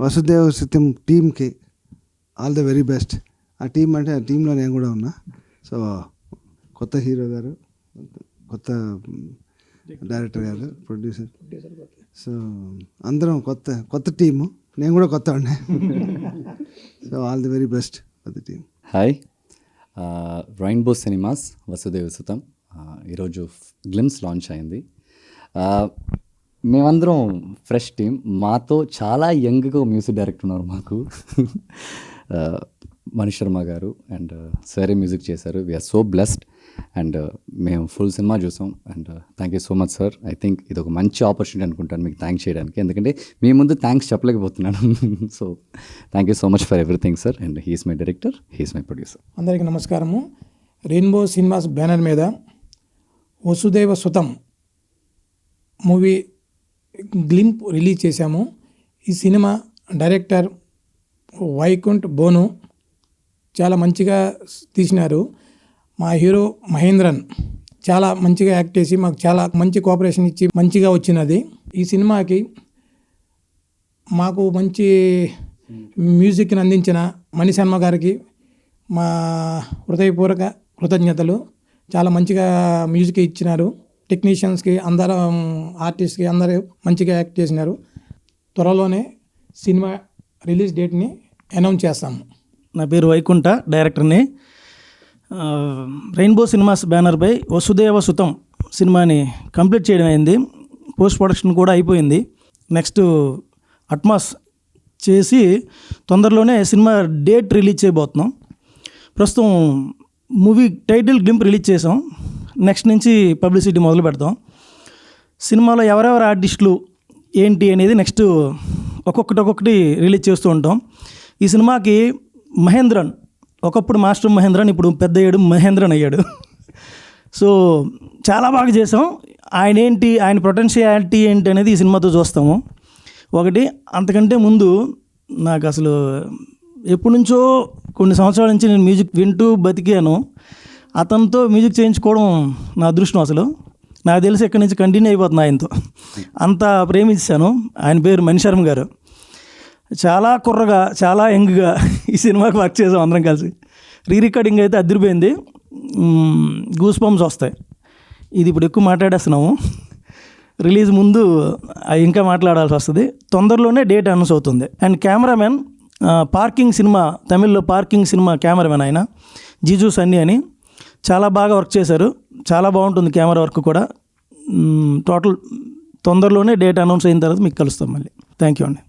వసుదేవ సుతం టీమ్కి all the very best. ఆ team అంటే ఆ టీంలో నేను కూడా ఉన్నా. సో కొత్త హీరో గారు, కొత్త డైరెక్టర్ గారు, ప్రొడ్యూసర్, సో అందరం కొత్త టీము. నేను కూడా కొత్త ఉండే. So all the very best for the team. Hi, rainbow cinemas Vasudeva Sutham ఈరోజు గ్లిమ్స్ లాంచ్ అయింది. మేమందరం ఫ్రెష్ టీమ్. మాతో చాలా యంగ్గా మ్యూజిక్ డైరెక్టర్ ఉన్నారు మాకు. మనీష్ శర్మ గారు అండ్ సరే మ్యూజిక్ చేశారు. వీఆర్ సో బ్లెస్డ్ అండ్ మేము ఫుల్ సినిమా చూసాం. And thank you so much sir. I think ఇది ఒక మంచి ఆపర్చునిటీ అనుకుంటాను మీకు థ్యాంక్స్ చేయడానికి, ఎందుకంటే మీ ముందు థ్యాంక్స్ చెప్పలేకపోతున్నాను. So thank you so much for everything sir. And he's my director, he's my producer. అందరికీ నమస్కారము. రెయిన్బో సినిమాస్ బ్యానర్ మీద Vasudeva Sutham movie glimpse release చేశాము. ఈ సినిమా డైరెక్టర్ వైకుంఠ్ బోను చాలా మంచిగా తీసినారు. మా హీరో మహేంద్రన్ చాలా మంచిగా యాక్ట్ చేసి మాకు చాలా మంచి కోఆపరేషన్ ఇచ్చి మంచిగా వచ్చినది. ఈ సినిమాకి మాకు మంచి మ్యూజిక్ని అందించిన మనీష్ శర్మ గారికి మా హృదయపూర్వక కృతజ్ఞతలు. చాలా మంచిగా మ్యూజిక్ ఇచ్చినారు. టెక్నీషియన్స్కి, అందరూ ఆర్టిస్ట్కి అందరూ మంచిగా యాక్ట్ చేసినారు. త్వరలోనే సినిమా రిలీజ్ డేట్ని అనౌన్స్ చేస్తాము. నా పేరు వైకుంఠ, డైరెక్టర్ని. రెయిన్బో సినిమాస్ బ్యానర్పై వసుదేవ సుతం సినిమాని కంప్లీట్ చేయడం అయింది. పోస్ట్ ప్రొడక్షన్ కూడా అయిపోయింది. నెక్స్ట్ అట్మాస్ చేసి తొందరలోనే సినిమా డేట్ రిలీజ్ చేయబోతున్నాం. ప్రస్తుతం మూవీ టైటిల్ గ్లింప్ రిలీజ్ చేసాం. నెక్స్ట్ నుంచి పబ్లిసిటీ మొదలు పెడతాం. సినిమాలో ఎవరెవరు ఆర్టిస్టులు ఏంటి అనేది నెక్స్ట్ ఒక్కొక్కటి రిలీజ్ చేస్తూ ఉంటాం. ఈ సినిమాకి మహేంద్రన్, ఒకప్పుడు మాస్టర్ మహేంద్రన్, ఇప్పుడు పెద్ద అయ్యాడు, మహేంద్రన్ అయ్యాడు. సో చాలా బాగా చేసాం. ఆయన పొటెన్షియాలిటీ ఏంటి అనేది ఈ సినిమాతో చూస్తాము. ఒకటి, అంతకంటే ముందు నాకు అసలు ఎప్పటి నుంచో కొన్ని సంవత్సరాల నుంచి నేను మ్యూజిక్ వింటూ బతికాను. అతనితో మ్యూజిక్ చేయించుకోవడం నా అదృష్టం. అసలు నాకు తెలిసి ఎక్కడి నుంచి కంటిన్యూ అయిపోతుంది ఆయనతో. అంత ప్రేమించాను. ఆయన పేరు మనీష్ శర్మ గారు. చాలా కుర్రగా, చాలా యంగ్గా ఈ సినిమాకి వర్క్ చేసాం అందరం కలిసి. రికార్డింగ్ అయితే అదిరిపోయింది. గూస్ బంప్స్ వస్తాయి. ఇది ఇప్పుడు ఎక్కువ మాట్లాడేస్తున్నాము. రిలీజ్ ముందు ఇంకా మాట్లాడాల్సి వస్తుంది. తొందరలోనే డేట్ అనౌన్స్ అవుతుంది. అండ్ కెమెరామెన్ పార్కింగ్ సినిమా, తమిళ్లో పార్కింగ్ సినిమా కెమెరామెన్ ఆయన జిజు సన్నీ అని చాలా బాగా వర్క్ చేశారు. చాలా బాగుంటుంది కెమెరా వర్క్ కూడా. టోటల్ తొందరలోనే డేట్ అనౌన్స్ అయిన తర్వాత మీకు కలుస్తాం మళ్ళీ. థ్యాంక్ యూ అండి.